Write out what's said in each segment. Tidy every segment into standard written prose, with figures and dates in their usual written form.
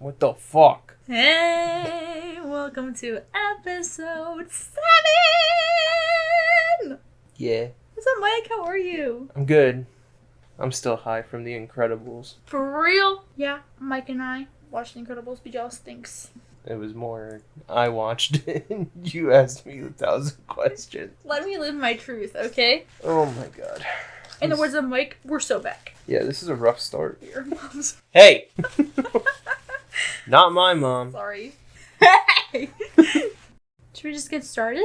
What the fuck? Hey, welcome to episode 7! Yeah. What's up, Mike? How are you? I'm good. I'm still high from The Incredibles. For real? Yeah, Mike and I watched The Incredibles. Be jealous, thanks. It was more, I watched it and you asked me 1,000 questions. Let me live my truth, okay? Oh my god. In the words of Mike, we're so back. Yeah, this is a rough start. Your mom's... Hey! Not my mom. Sorry. Hey! Should we just get started?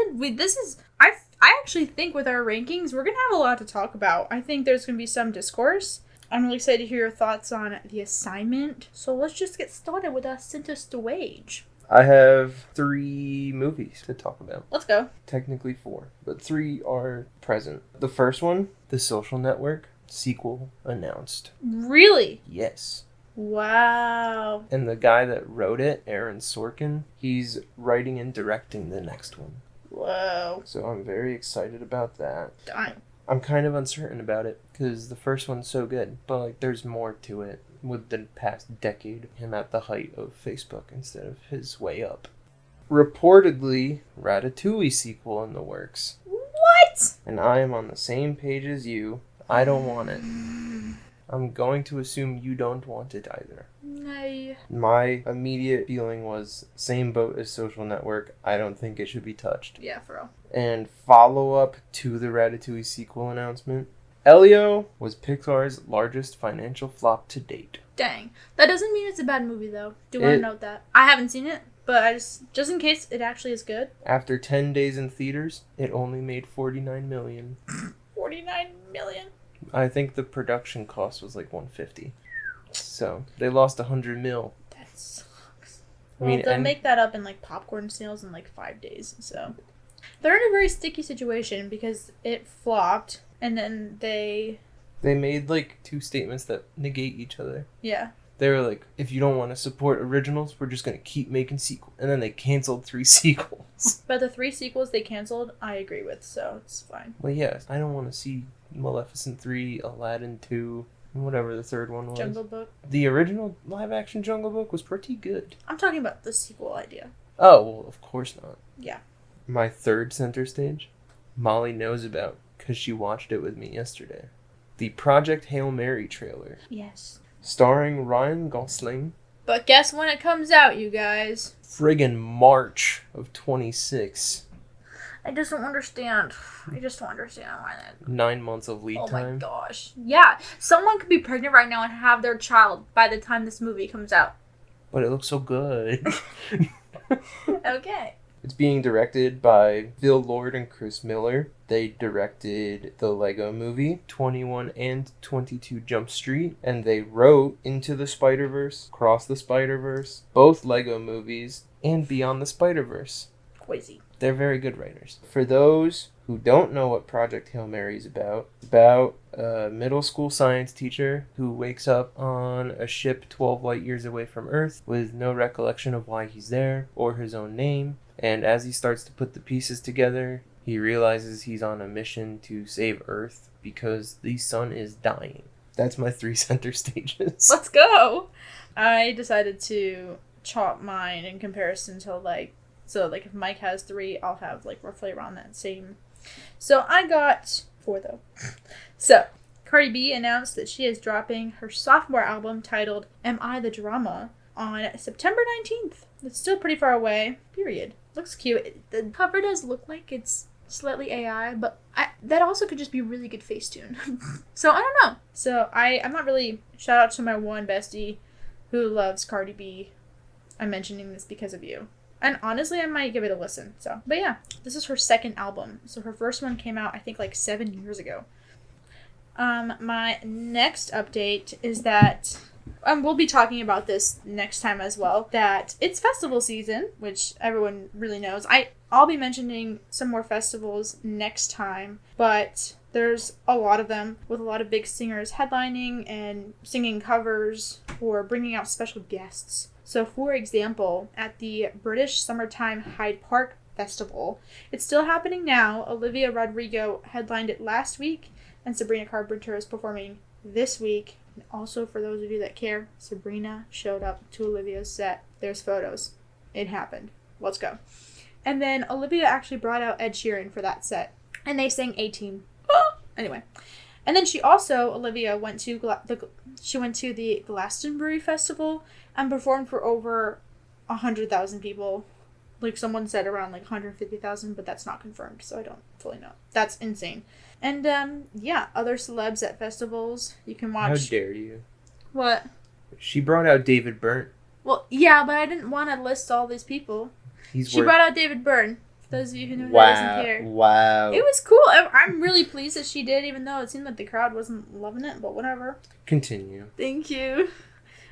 I actually think with our rankings, we're going to have a lot to talk about. I think there's going to be some discourse. I'm really excited to hear your thoughts on The Assignment. So let's just get started with us Sentenced to Wage. I have 3 movies to talk about. Let's go. Technically 4, but 3 are present. The first one, The Social Network, sequel announced. Really? Yes. Wow. And the guy that wrote it, Aaron Sorkin, he's writing and directing the next one. Whoa. So I'm very excited about that. Dang. I'm kind of uncertain about it because the first one's so good, but like there's more to it with the past decade, him at the height of Facebook instead of his way up. Reportedly, Ratatouille sequel in the works. What? And I am on the same page as you. I don't want it. I'm going to assume you don't want it either. No. My immediate feeling was same boat as Social Network. I don't think it should be touched. Yeah, for real. And follow-up to the Ratatouille sequel announcement, Elio was Pixar's largest financial flop to date. Dang. That doesn't mean it's a bad movie, though. Do want to note that. I haven't seen it, but I just in case it actually is good. After 10 days in theaters, it only made $49 million. 49 million? I think the production cost was like $150. So, they lost $100 million. That sucks. I mean, They'll and make that up in like popcorn sales in like 5 days, so... They're in a very sticky situation because it flopped, and then they made like 2 statements that negate each other. Yeah. They were like, if you don't want to support originals, we're just going to keep making sequels. And then they canceled 3 sequels. But the 3 sequels they canceled, I agree with, so it's fine. Well, yes, I don't want to see Maleficent 3, Aladdin 2, and whatever the third one was. Jungle Book. The original live-action Jungle Book was pretty good. I'm talking about the sequel idea. Oh, well, of course not. Yeah. My third center stage, Molly knows about, because she watched it with me yesterday. The Project Hail Mary trailer. Yes. Starring Ryan Gosling. But guess when it comes out, you guys? Friggin' March of 26. I just don't understand. Why that. 9 months of lead time. Oh my gosh. Yeah. Someone could be pregnant right now and have their child by the time this movie comes out. But it looks so good. Okay. It's being directed by Phil Lord and Chris Miller. They directed the Lego Movie, 21 and 22 Jump Street, and they wrote Into the Spider-Verse, Across the Spider-Verse, both Lego movies, and Beyond the Spider-Verse. Crazy. They're very good writers. For those who don't know what Project Hail Mary is about a middle school science teacher who wakes up on a ship 12 light years away from Earth with no recollection of why he's there or his own name. And as he starts to put the pieces together, he realizes he's on a mission to save Earth because the sun is dying. That's my 3 center stages. Let's go! I decided to chop mine in comparison to so if Mike has 3, I'll have roughly around that same. So I got 4 though. So, Cardi B announced that she is dropping her sophomore album titled Am I the Drama on September 19th. It's still pretty far away, period. Looks cute. The cover does look like it's slightly AI, but that also could just be really good Facetune. So, I don't know. So, I'm not really... Shout out to my one bestie who loves Cardi B. I'm mentioning this because of you. And honestly, I might give it a listen. So, but yeah, this is her second album. So, her first one came out, I think, 7 years ago. My next update is that... we'll be talking about this next time as well, that it's festival season, which everyone really knows. I'll be mentioning some more festivals next time, but there's a lot of them with a lot of big singers headlining and singing covers or bringing out special guests. So, for example, at the British Summertime Hyde Park Festival, it's still happening now. Olivia Rodrigo headlined it last week, and Sabrina Carpenter is performing this week. Also, for those of you that care, Sabrina showed up to Olivia's set. There's photos. It happened. Let's go. And then Olivia actually brought out Ed Sheeran for that set. And they sang A-Team. Anyway. And then Olivia went to the Glastonbury Festival and performed for over 100,000 people. Like, someone said around, 150,000, but that's not confirmed, so I don't fully know. That's insane. And, other celebs at festivals. You can watch... How dare you? What? She brought out David Byrne. Well, yeah, but I didn't want to list all these people. She brought out David Byrne. For those of you who know that doesn't care. Wow. It was cool. I'm really pleased that she did, even though it seemed like the crowd wasn't loving it, but whatever. Continue. Thank you.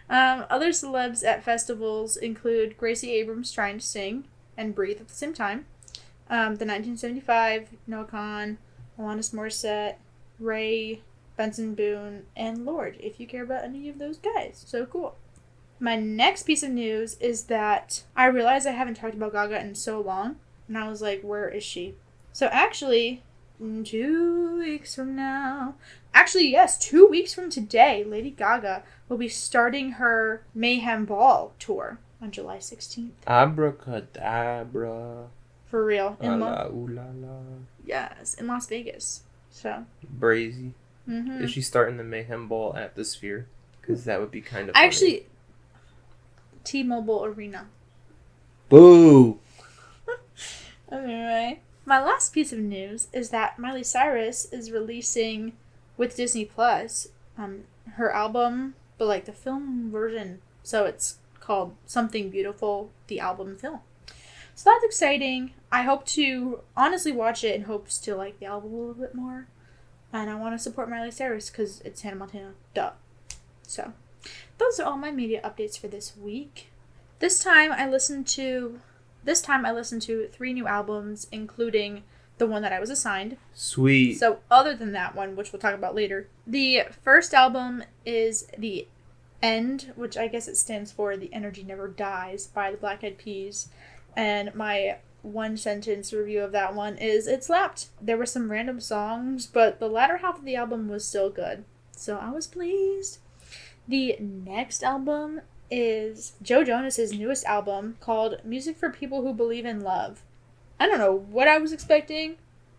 Other celebs at festivals include Gracie Abrams trying to sing and breathe at the same time. The 1975, Noah Kahan, Alanis Morissette, Ray, Benson Boone, and Lorde, if you care about any of those guys. So cool. My next piece of news is that I realized I haven't talked about Gaga in so long, and I was like, where is she? So actually, 2 weeks from now... Actually, yes, 2 weeks from today, Lady Gaga will be starting her Mayhem Ball tour on July 16th. Abracadabra. For real. Ooh la la. Yes, in Las Vegas. So. Brazy. Mm-hmm. Is she starting the Mayhem Ball at the Sphere? Because that would be kind of funny. Actually, T-Mobile Arena. Boo! Anyway, my last piece of news is that Miley Cyrus is releasing with Disney Plus her album, but the film version. So it's called Something Beautiful, the album film. So that's exciting. I hope to honestly watch it in hopes to like the album a little bit more. And I want to support Miley Cyrus because it's Hannah Montana. Duh. So those are all my media updates for this week. This time I listened to 3 new albums, including the one that I was assigned. Sweet. So other than that one, which we'll talk about later, the first album is The End, which I guess it stands for The Energy Never Dies by the Black Eyed Peas. And my one sentence review of that one is it slapped. There were some random songs, but the latter half of the album was still good. So I was pleased. The next album is Joe Jonas's newest album called Music for People Who Believe in Love. I don't know what I was expecting.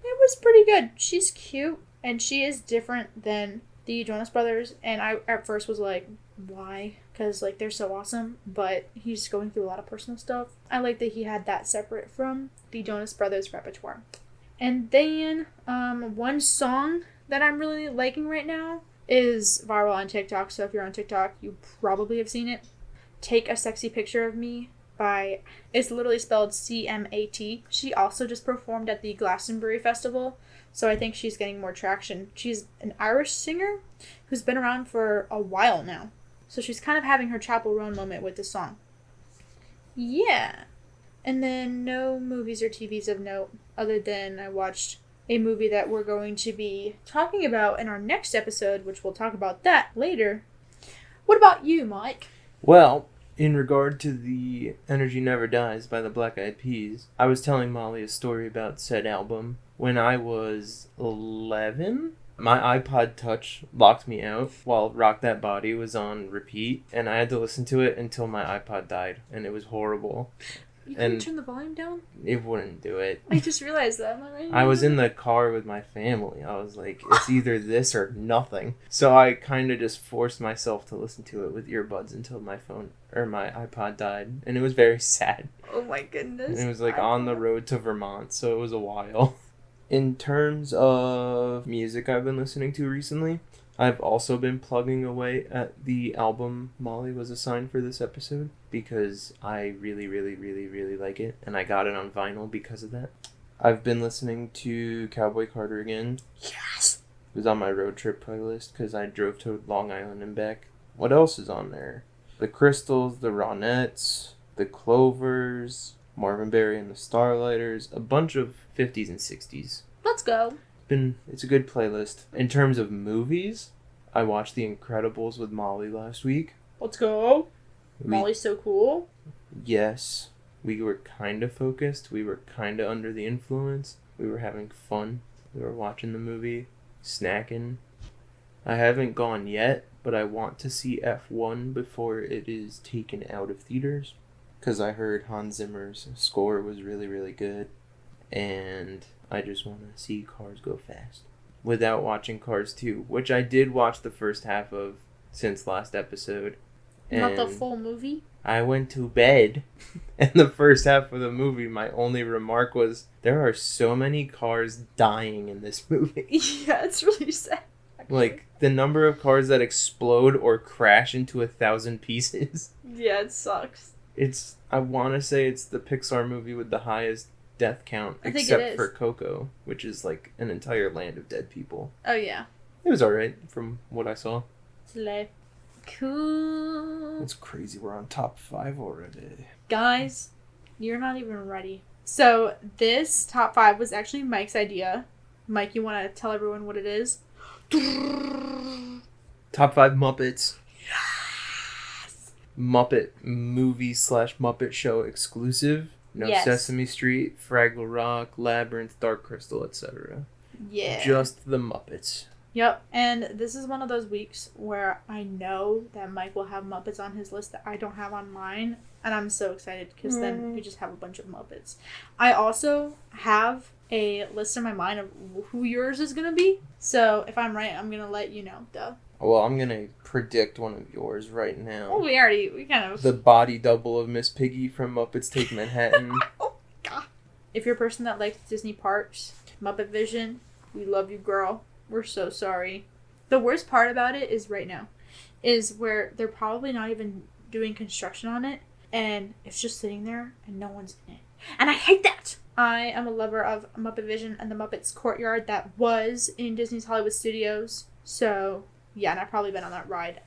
It was pretty good. She's cute, and she is different than the Jonas Brothers, and I at first was like, why? Because they're so awesome, but he's going through a lot of personal stuff. I like that he had that separate from the Jonas Brothers repertoire. And then one song that I'm really liking right now is viral on TikTok, so if you're on TikTok, you probably have seen it. Take a Sexy Picture of Me by, it's literally spelled C-M-A-T. She also just performed at the Glastonbury Festival, so I think she's getting more traction. She's an Irish singer who's been around for a while now, so she's kind of having her Chapel Roan moment with this song. Yeah. And then no movies or TVs of note, other than I watched a movie that we're going to be talking about in our next episode, which we'll talk about that later. What about you, Mike? Well, in regard to The Energy Never Dies by the Black Eyed Peas, I was telling Molly a story about said album. When I was 11, my iPod Touch locked me out while Rock That Body was on repeat, and I had to listen to it until my iPod died, and it was horrible. You couldn't turn the volume down? It wouldn't do it. I just realized that. Am I right? I was in the car with my family. I was like, it's either this or nothing. So I kind of just forced myself to listen to it with earbuds until my iPod died. And it was very sad. Oh my goodness. And it was on the road to Vermont, so it was a while. In terms of music I've been listening to recently, I've also been plugging away at the album Molly was assigned for this episode because I really, really, really, really like it, and I got it on vinyl because of that. I've been listening to Cowboy Carter again. Yes! It was on my road trip playlist because I drove to Long Island and back. What else is on there? The Crystals, the Ronettes, the Clovers, Marvin Berry and the Starlighters, a bunch of 50s and 60s. Let's go. It's a good playlist. In terms of movies, I watched The Incredibles with Molly last week. Let's go. Molly's so cool. Yes. We were kind of focused. We were kind of under the influence. We were having fun. We were watching the movie, snacking. I haven't gone yet, but I want to see F1 before it is taken out of theaters. Because I heard Hans Zimmer's score was really, really good. And I just want to see cars go fast. Without watching Cars 2, which I did watch the first half of since last episode. Not the full movie? I went to bed, and the first half of the movie, my only remark was, there are so many cars dying in this movie. Yeah, it's really sad. Actually. Like, the number of cars that explode or crash into 1,000 pieces. Yeah, it sucks. I want to say it's the Pixar movie with the highest death count, except for Coco, which is like an entire land of dead people. Oh, yeah. It was alright from what I saw. Slay. Cool. It's crazy. We're on top 5 already. Guys, you're not even ready. So, this top 5 was actually Mike's idea. Mike, you want to tell everyone what it is? Top 5 Muppets. Yes! Muppet movie / Muppet show exclusive. No yes. Sesame Street, Fraggle Rock, Labyrinth, Dark Crystal, etc. Yeah. Just the Muppets. Yep. And this is one of those weeks where I know that Mike will have Muppets on his list that I don't have on mine. And I'm so excited because then we just have a bunch of Muppets. I also have a list in my mind of who yours is going to be. So if I'm right, I'm going to let you know, though. Well, I'm going to predict one of yours right now. Oh, we kind of... The body double of Miss Piggy from Muppets Take Manhattan. Oh, God. If you're a person that likes Disney parks, Muppet Vision, we love you, girl. We're so sorry. The worst part about it is right now, is where they're probably not even doing construction on it, and it's just sitting there, and no one's in it. And I hate that! I am a lover of Muppet Vision and the Muppets Courtyard that was in Disney's Hollywood Studios, so... yeah, and I've probably been on that ride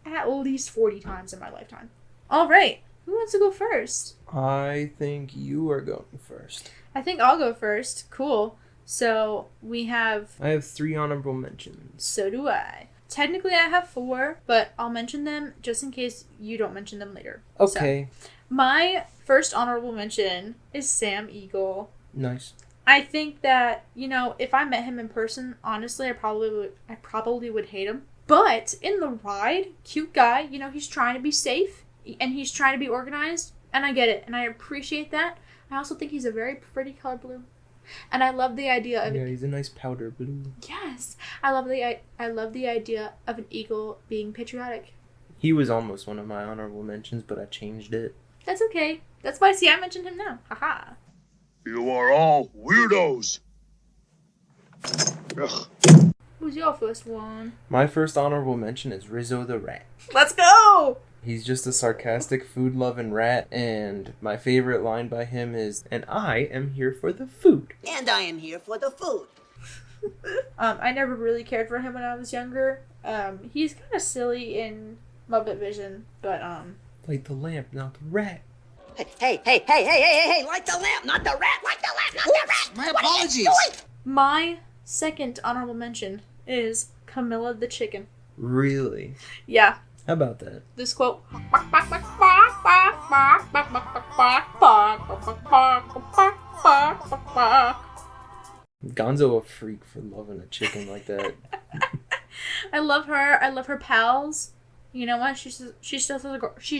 at least 40 times in my lifetime. All right. Who wants to go first? I think you are going first. I think I'll go first. Cool. So I have 3 honorable mentions. So do I. Technically, I have 4, but I'll mention them just in case you don't mention them later. Okay. So, my first honorable mention is Sam Eagle. Nice. I think that, if I met him in person, honestly, I probably would hate him. But in the ride, cute guy, he's trying to be safe and he's trying to be organized, and I get it, and I appreciate that. I also think he's a very pretty color blue. And I love the idea of he's a nice powder blue. Yes. I love the idea of an eagle being patriotic. He was almost one of my honorable mentions, but I changed it. That's okay. That's why I mentioned him now. Haha. You are all weirdos. Ugh. Who's your first one? My first honorable mention is Rizzo the Rat. Let's go! He's just a sarcastic, food-loving rat, and my favorite line by him is, "And I am here for the food." And I am here for the food. I never really cared for him when I was younger. He's kind of silly in Muppet Vision, but Light the lamp, not the rat. Hey, light the lamp, not the rat, light the lamp, not the rat. My apologies. My second honorable mention is Camilla the chicken. Really? Yeah. How about that? This quote. Gonzo a freak for loving a chicken like that. I love her. I love her pals. You know what? She's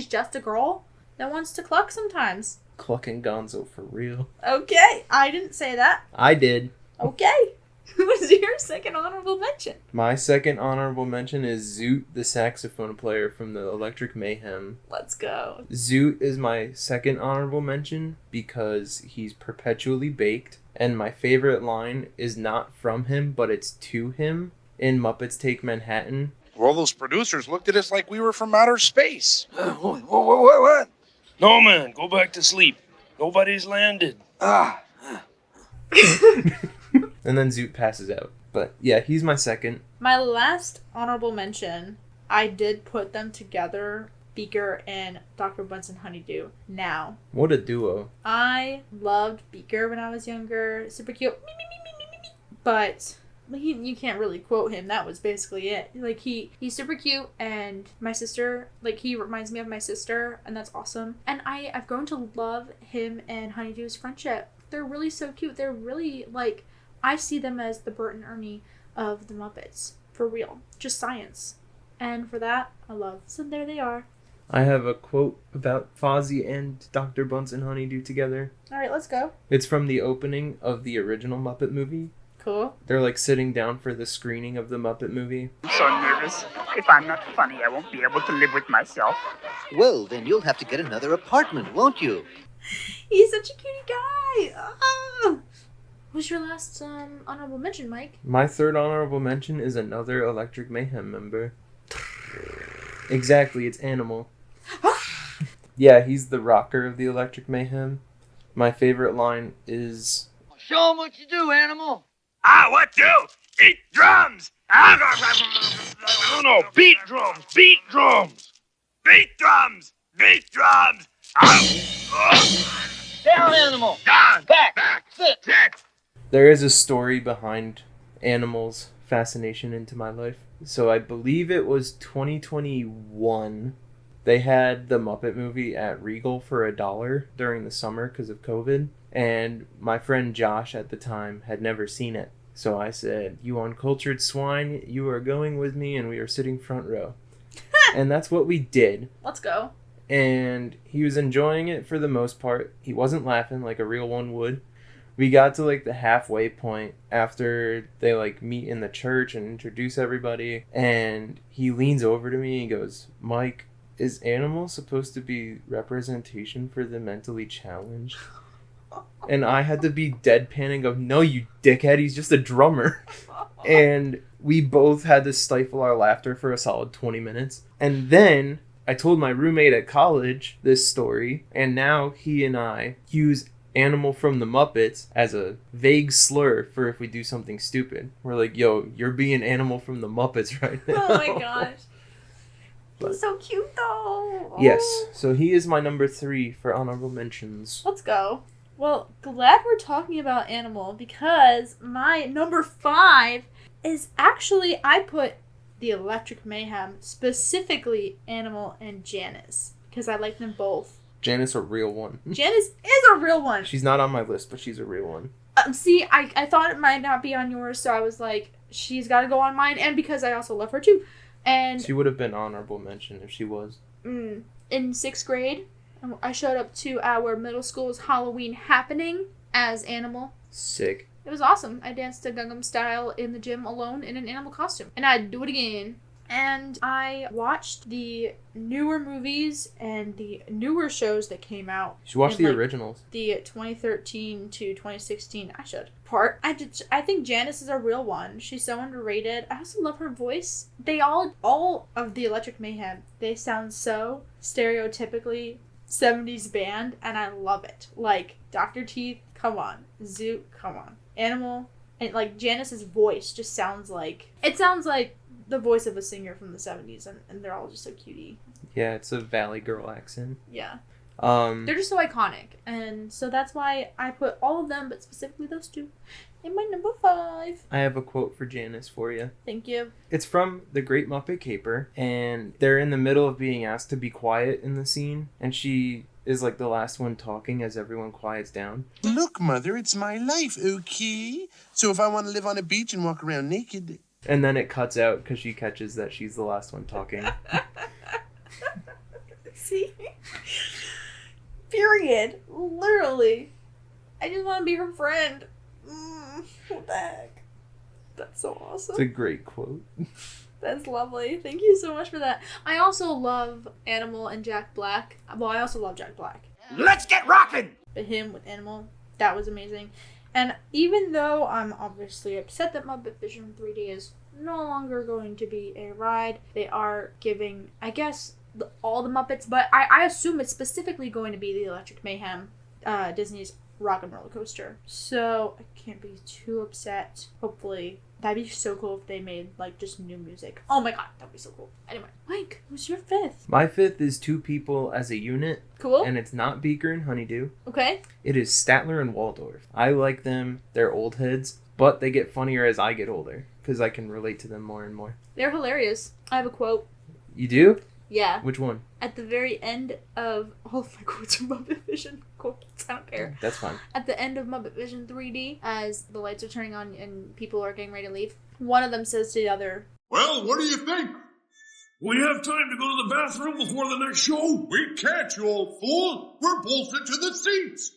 just a girl that wants to cluck sometimes. Clucking Gonzo for real. Okay, I didn't say that. I did. Okay. Who's your second honorable mention? My second honorable mention is Zoot, the saxophone player from the Electric Mayhem. Let's go. Zoot is my second honorable mention because he's perpetually baked, and my favorite line is not from him, but it's to him in Muppets Take Manhattan. Well, those producers looked at us like we were from outer space. What? No, man, go back to sleep. Nobody's landed. And then Zoot passes out. But yeah, he's my second. My last honorable mention, I did put them together, Beaker and Dr. Bunsen Honeydew. Now, What a duo. I loved Beaker when I was younger. Super cute. But you can't really quote him. That was basically it. Like, he's super cute, and my sister, like, he reminds me of my sister, and that's awesome. And I've grown to love him and Honeydew's friendship. They're really so cute. They're really, like, I see them as the Bert and Ernie of the Muppets. For real. Just science. And for that, I love. So there they are. I have a quote about Fozzie and Dr. Bunsen Honeydew together. Alright, let's go. It's from the opening of the original Muppet movie. Cool. They're like sitting down for the screening of the Muppet movie. I'm so nervous. If I'm not funny, I won't be able to live with myself. Well, then you'll have to get another apartment, won't you? He's such a cutie guy. Ah! What's your last honorable mention, Mike? My third honorable mention is another Electric Mayhem member. Exactly, it's Animal. Yeah, he's the rocker of the Electric Mayhem. My favorite line is... Show 'em what you do, animal. What do? Beat drums! No, beat drums! Beat drums! Beat drums! Beat drums! Down, animal. Down! Back. Sit! There is a story behind Animal's fascination into my life. So I believe it was 2021. They had the Muppet movie at Regal for $1 during the summer because of COVID. And my friend Josh at the time had never seen it. So I said, "You uncultured swine, you are going with me," and we are sitting front row. And that's what we did. Let's go. And he was enjoying it for the most part. He wasn't laughing like a real one would. We got to like the halfway point after they like meet in the church and introduce everybody. And he leans over to me and goes, "Mike, is Animal supposed to be representation for the mentally challenged?" And I had to be deadpan and go, "No, you dickhead, he's just a drummer." And we both had to stifle our laughter for a solid 20 minutes. And then I told my roommate at college this story, and now he and I use Animal from the Muppets as a vague slur for if we do something stupid. We're like, "Yo, you're being Animal from the Muppets right now." Oh my gosh. But- He's so cute though. Yes, Oh. so he is my number 3 for honorable mentions. Let's go. Well, glad we're talking about Animal because my number 5 is actually, I put the Electric Mayhem, specifically Animal and Janice, because I like them both. Janice, a real one. Janice is a real one. She's not on my list, but she's a real one. See, I thought it might not be on yours, so I was like, she's got to go on mine, and because I also love her too. And She would have been honorable mention if she was. in 6th grade, I showed up to our middle school's Halloween happening as Animal. Sick. It was awesome. I danced to Gangnam Style in the gym alone in an animal costume. And I'd do it again. And I watched the newer movies and the newer shows that came out. You should watch in, the like, originals. The 2013 to 2016. I should. I think Janice is a real one. She's so underrated. I also love her voice. They all of the Electric Mayhem, they sound so stereotypically 70s band, and I love it. Like, Dr. Teeth, come on. Zoot, come on. Animal, and like Janice's voice just sounds like the voice of a singer from the 70s, and they're all just so cutie. Yeah, it's a Valley Girl accent. Yeah. Um, They're just so iconic, and so that's why I put all of them, but specifically those two, in my number 5. I have a quote for Janice for you. Thank you. It's from The Great Muppet Caper, and they're in the middle of being asked to be quiet in the scene, and she is like the last one talking as everyone quiets down. Look, Mother, it's my life, okay? So if I want to live on a beach and walk around naked... And then it cuts out because she catches that she's the last one talking. See? Period. Literally. I just want to be her friend. What the heck? That's so awesome. It's a great quote. That's lovely. Thank you so much for that. I also love Animal and Jack Black. Well, I also love Jack Black. Let's get rockin'! But him with Animal, that was amazing. And even though I'm obviously upset that Muppet Vision 3D is no longer going to be a ride, they are giving, I guess, all the Muppets, but I assume it's specifically going to be the Electric Mayhem, Disney's Rock and Roller Coaster. So I can't be too upset. Hopefully, that'd be so cool if they made like just new music. Oh my god, that'd be so cool. Anyway, Mike, who's your 5th? My 5th is 2 people as a unit, Cool. and it's not Beaker and Honeydew. Okay. It is Statler and Waldorf. I like them. They're old heads, but they get funnier as I get older because I can relate to them more and more. They're hilarious. I have a quote. You do? Yeah. Which one? At the very end of all of my quotes are Muppet Vision quotes. I don't care. That's fine. At the end of Muppet Vision 3D, as the lights are turning on and people are getting ready to leave, one of them says to the other, Well, what do you think? We have time to go to the bathroom before the next show? We can't, you old fool. We're bolted to the seats.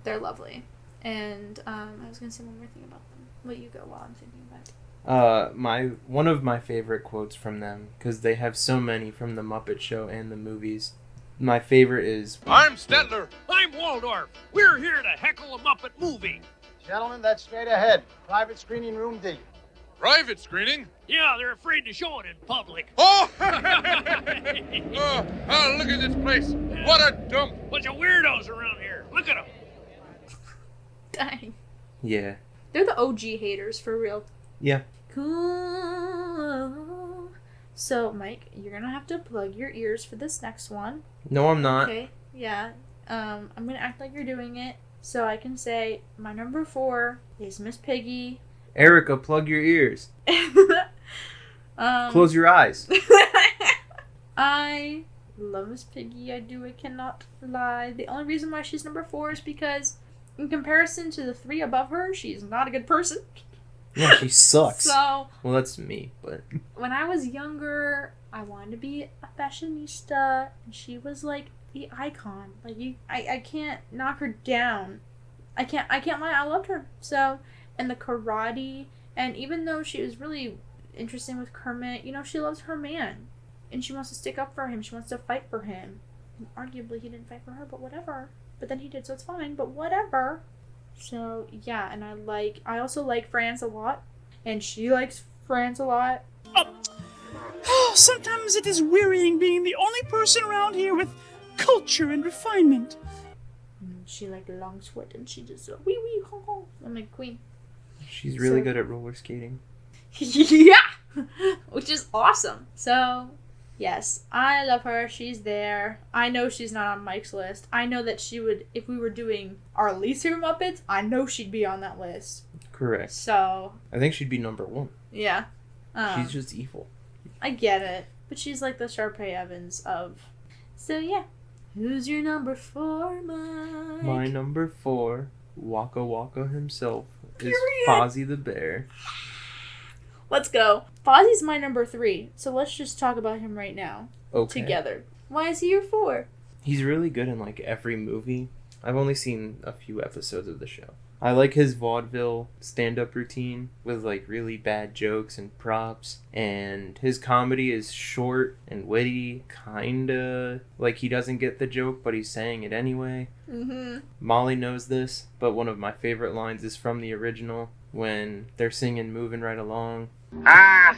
They're lovely. And I was going to say one more thing about them. Let you go while I'm thinking about it. One of my favorite quotes from them, because they have so many from the Muppet Show and the movies. My favorite is, I'm Stetler. I'm Waldorf. We're here to heckle a Muppet movie. Gentlemen, that's straight ahead. Private screening room D. Private screening? Yeah, they're afraid to show it in public. Oh! Oh, look at this place. What a dump. Bunch of weirdos around here. Look at them. Dang. yeah. They're the OG haters, for real. Yeah. Cool. So, Mike, you're going to have to plug your ears for this next one. No, I'm not. Okay, yeah. I'm going to act like you're doing it. So I can say, my number 4 is Miss Piggy. Erica, plug your ears. Close your eyes. I love Miss Piggy. I do. I cannot lie. The only reason why she's number 4 is because, in comparison to the 3 above her, she's not a good person. Yeah, she sucks. So, well, that's me, but... when I was younger, I wanted to be a fashionista, and she was, like, the icon. Like, I can't knock her down. I can't lie, I loved her. So, and the karate, and even though she was really interesting with Kermit, you know, she loves her man. And she wants to stick up for him. She wants to fight for him. And arguably, he didn't fight for her, but whatever. But then he did, so it's fine, but whatever. So, yeah, and I also like France a lot. And she likes France a lot. Oh, sometimes it is wearying being the only person around here with culture and refinement. She like long sweat and she just wee wee ho ho. I'm like queen. She's really good at roller skating. Yeah! Which is awesome. So, yes, I love her. She's there. I know she's not on Mike's list. I know that she would, if we were doing our least favorite Muppets, I know she'd be on that list. Correct. So, I think she'd be number 1. yeah. She's just evil. I get it. But she's like the Sharpay Evans of... So, yeah. Who's your number 4, Mike? My number 4, Waka Waka himself, Period. is Fozzie the Bear. Let's go. Fozzie's my number 3, so let's just talk about him right now. Okay. Together. Why is he your 4? He's really good in, like, every movie. I've only seen a few episodes of the show. I like his vaudeville stand-up routine with, like, really bad jokes and props. And his comedy is short and witty, kinda. Like, he doesn't get the joke, but he's saying it anyway. Mm-hmm. Molly knows this, but one of my favorite lines is from the original, when they're singing Moving Right Along. Ah,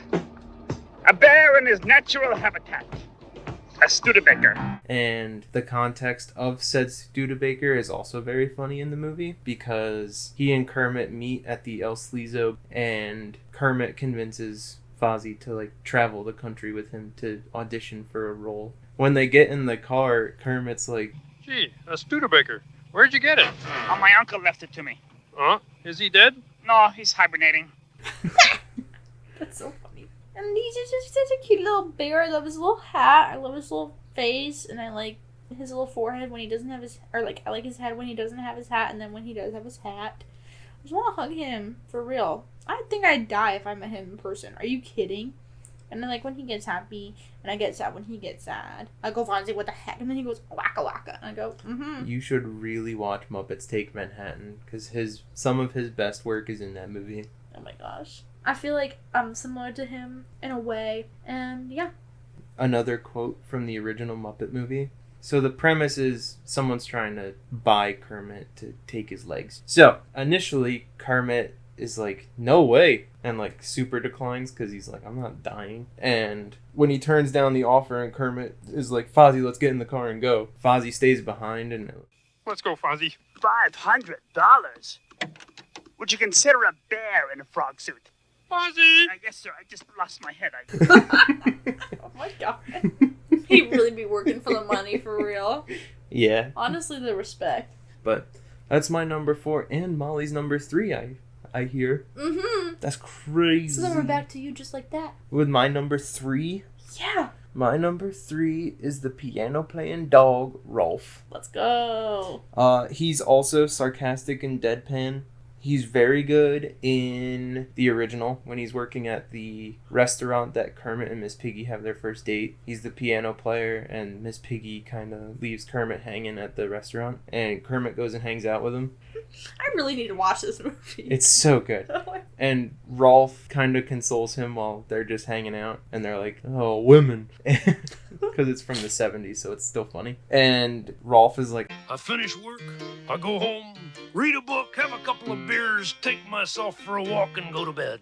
a bear in his natural habitat. A Studebaker. And the context of said Studebaker is also very funny in the movie, because he and Kermit meet at the El Sleazo, and Kermit convinces Fozzie to, like, travel the country with him to audition for a role. When they get in the car, Kermit's like, Gee, a Studebaker. Where'd you get it? Oh, my uncle left it to me. Huh? Is he dead? No, he's hibernating. That's so funny. And he's just such a cute little bear. I love his little hat. I love his little face. And I like his little forehead when he doesn't have his... Or, like, I like his head when he doesn't have his hat. And then when he does have his hat. I just want to hug him. For real. I think I'd die if I met him in person. Are you kidding? And then, like, when he gets happy, and I get sad when he gets sad, I go, Fonzie, what the heck? And then he goes, waka waka. And I go, mm-hmm. You should really watch Muppets Take Manhattan, because some of his best work is in that movie. Oh my gosh. I feel like I'm similar to him in a way, and yeah. Another quote from the original Muppet movie. So the premise is someone's trying to buy Kermit to take his legs. So initially Kermit is like, no way, and like super declines because he's like, I'm not dying. And when he turns down the offer and Kermit is like, Fozzie, let's get in the car and go, Fozzie stays behind and... Let's go, Fozzie. $500? Would you consider a bear in a frog suit? Fozzie! Yes, sir. I just lost my head. Oh my god. He'd really be working for the money, for real. Yeah. Honestly, the respect. But that's my number 4 and Molly's number 3, I hear. Mm-hmm. That's crazy. So then we're back to you just like that. With my number 3? Yeah. My number 3 is the piano-playing dog, Rolf. Let's go. He's also sarcastic and deadpan. He's very good in the original when he's working at the restaurant that Kermit and Miss Piggy have their first date. He's the piano player, and Miss Piggy kind of leaves Kermit hanging at the restaurant, and Kermit goes and hangs out with him. I really need to watch this movie. It's so good. And Rolf kind of consoles him while they're just hanging out, and they're like, "Oh, women," because it's from the 70s, so it's still funny. And Rolf is like, I finish work, I go home, read a book, have a couple of beers, take myself for a walk, and go to bed.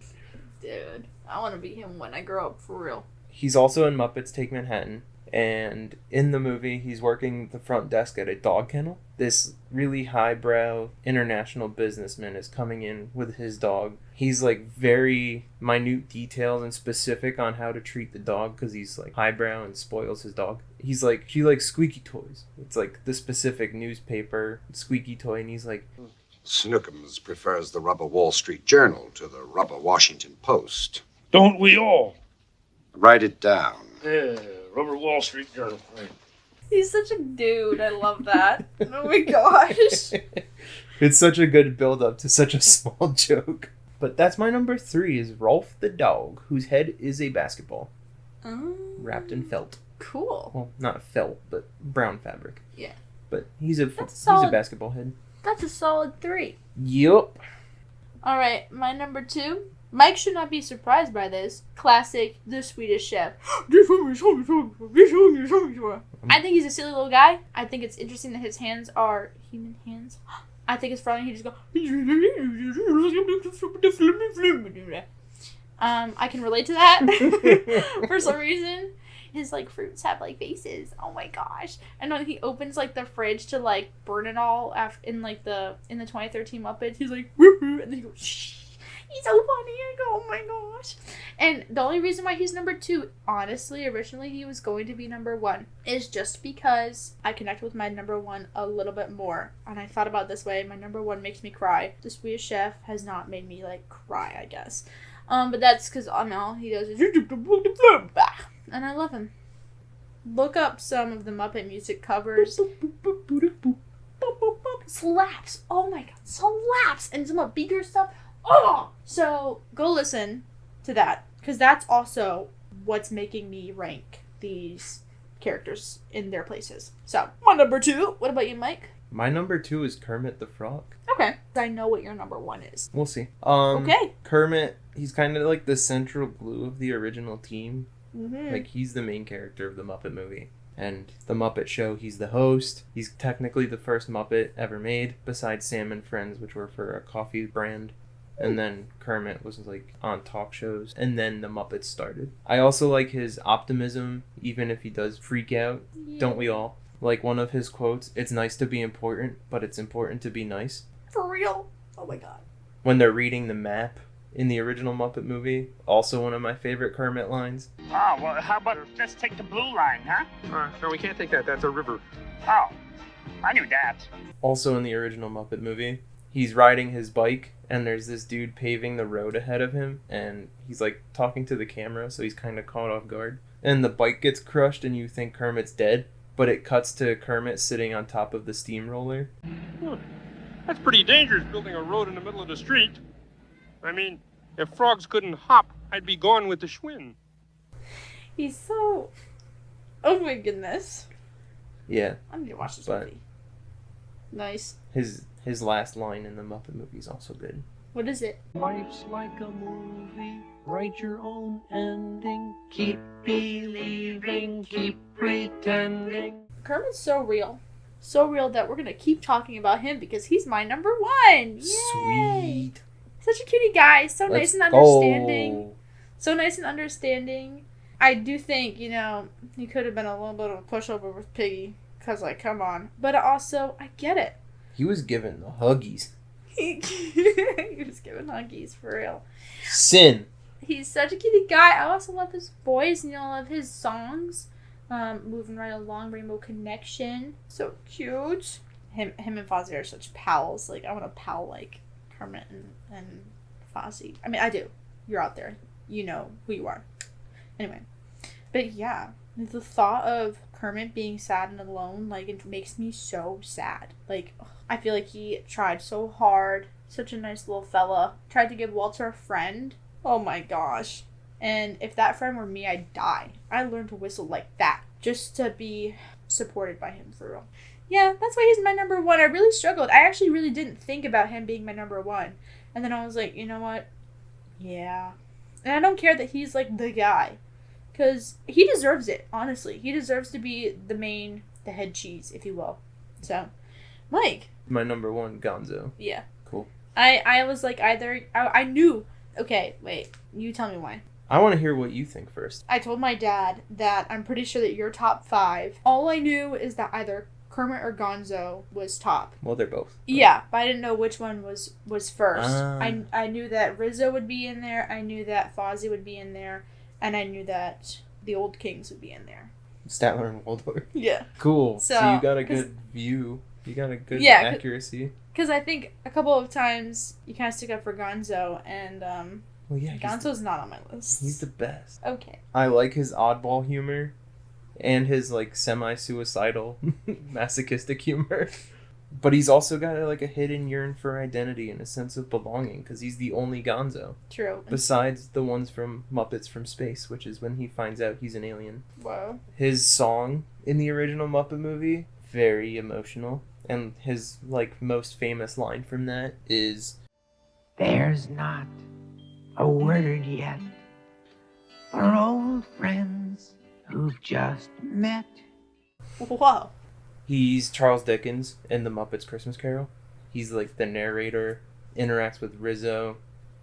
Dude, I want to be him when I grow up, for real. he's also in Muppets Take Manhattan. And in the movie, he's working the front desk at a dog kennel. This really highbrow international businessman is coming in with his dog. He's like very minute details and specific on how to treat the dog because he's like highbrow and spoils his dog. He's like, she likes squeaky toys. It's like the specific newspaper squeaky toy, and he's like, Snookums prefers the rubber Wall Street Journal to the rubber Washington Post. Don't we all? Write it down. Yeah, rubber Wall Street Journal. Right. He's such a dude. I love that. Oh my gosh. It's such a good build-up to such a small joke. But that's my number 3 is Rolf the dog, whose head is a basketball. Wrapped in felt. Cool. Well, not felt, but brown fabric. Yeah. But he's a solid, basketball head. That's a solid 3. Yup. Alright, my number 2. Mike should not be surprised by this. Classic, The Swedish Chef. I think he's a silly little guy. I think it's interesting that his hands are human hands. I think it's funny he just goes... I can relate to that for some reason. His like fruits have like faces. Oh my gosh! And when he opens like the fridge to like burn it all after in the 2013 Muppets, he's like woo-hoo, and then he goes shh. He's so funny. I go, oh my gosh. And the only reason why he's number 2, honestly, originally he was going to be number 1, is just because I connect with my number 1 a little bit more. And I thought about it this way, my number 1 makes me cry. The Swedish Chef has not made me like cry, I guess. But that's because all he does is and I love him. Look up some of the Muppet music covers. Slaps. Oh my god, slaps. And some of bigger stuff. Oh! So go listen to that, because that's also what's making me rank these characters in their places. So, my number 2. What about you, Mike? My number 2 is Kermit the Frog. Okay. I know what your number 1 is. We'll see. Okay. Kermit, he's kind of like the central glue of the original team. Mm-hmm. Like, he's the main character of the Muppet movie. And the Muppet Show, he's the host. He's technically the first Muppet ever made, besides Sam and Friends, which were for a coffee brand. And then Kermit was like on talk shows, and then the Muppets started. I also like his optimism, even if he does freak out. Yeah. Don't we all? Like one of his quotes, "It's nice to be important, but it's important to be nice." For real? Oh my god. When they're reading the map in the original Muppet movie, also one of my favorite Kermit lines. Oh, well, how about let's take the blue line, huh? No, we can't take that. That's a river. Oh, I knew that. Also in the original Muppet movie, he's riding his bike, and there's this dude paving the road ahead of him, and he's like talking to the camera, so he's kind of caught off guard. And the bike gets crushed, and you think Kermit's dead, but it cuts to Kermit sitting on top of the steamroller. That's pretty dangerous, building a road in the middle of the street. I mean, if frogs couldn't hop, I'd be gone with the Schwinn. He's so... Oh my goodness. Yeah. I need to watch this movie. Nice. His last line in the Muppet movie is also good. What is it? Life's like a movie. Write your own ending. Keep believing. Keep pretending. Kermit's so real. So real that we're going to keep talking about him because he's my number 1. Yay! Sweet. Such a cutie guy. So Let's nice and understanding. So nice and understanding. I do think, he could have been a little bit of a pushover with Piggy. Because, come on. But also, I get it. He was given the huggies. He was giving huggies, for real. Sin. He's such a cutie guy. I also love his voice, and I love his songs. Moving Right Along, Rainbow Connection. So cute. Him and Fozzie are such pals. I want to pal like Kermit and Fozzie. I mean, I do. You're out there. You know who you are. Anyway. But yeah, the thought of Kermit being sad and alone, it makes me so sad. I feel like he tried so hard Such a nice little fella. Tried to give Walter a friend. Oh my gosh. And if that friend were me, I'd die. I learned to whistle like that. Just to be supported by him for real. Yeah, that's why he's my number one. I really struggled. I actually really didn't think about him being my number one. And then I was like, you know what? Yeah. And I don't care that he's like the guy. Because he deserves it, honestly. He deserves to be the head cheese, if you will. So, Mike. My number one, Gonzo. Yeah. Cool. I was like I knew. Okay, wait. You tell me why. I want to hear what you think first. I told my dad that I'm pretty sure that your top 5. All I knew is that either Kermit or Gonzo was top. Well, they're both. Yeah, but I didn't know which one was first. I knew that Rizzo would be in there. I knew that Fozzie would be in there. And I knew that the old Kings would be in there. Statler and Waldorf. Yeah. Cool. So you got a good view. You got a good accuracy. Because I think a couple of times you kind of stick up for Gonzo, and well, yeah, Gonzo's not on my list. He's the best. Okay. I like his oddball humor and his like semi-suicidal masochistic humor. But he's also got like a hidden yearn for identity and a sense of belonging because he's the only Gonzo. True. Besides the ones from Muppets from Space, which is when he finds out he's an alien. Wow. His song in the original Muppet movie, very emotional. And his like most famous line from that is, "There's not a word yet for old friends who've just met." Whoa. He's Charles Dickens in the Muppets Christmas Carol. He's like the narrator, interacts with Rizzo.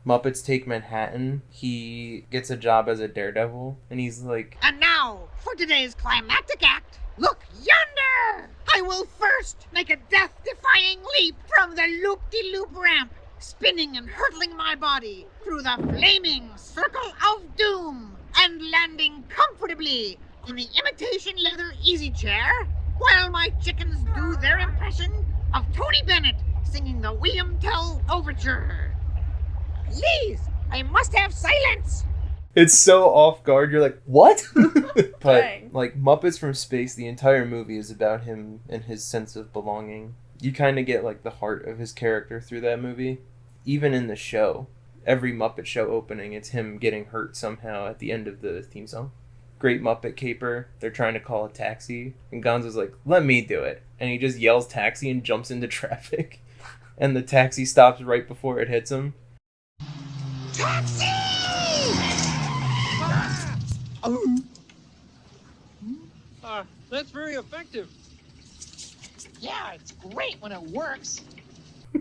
Muppets Take Manhattan. He gets a job as a daredevil, and he's like, "And now, for today's climactic act, look yonder! I will first make a death-defying leap from the loop-de-loop ramp, spinning and hurtling my body through the flaming circle of doom, and landing comfortably in the imitation leather easy chair, while my chickens do their impression of Tony Bennett singing the William Tell Overture. Please, I must have silence!" It's so off guard. You're like, what? But Dang. like Muppets from Space, the entire movie is about him and his sense of belonging. You kind of get like the heart of his character through that movie. Even in the show, every Muppet show opening, it's him getting hurt somehow at the end of the theme song. Great Muppet Caper. They're trying to call a taxi, and Gonzo's like, "Let me do it," and he just yells taxi and jumps into traffic, and the taxi stops right before it hits him. Taxi! That's very effective. Yeah, it's great when it works.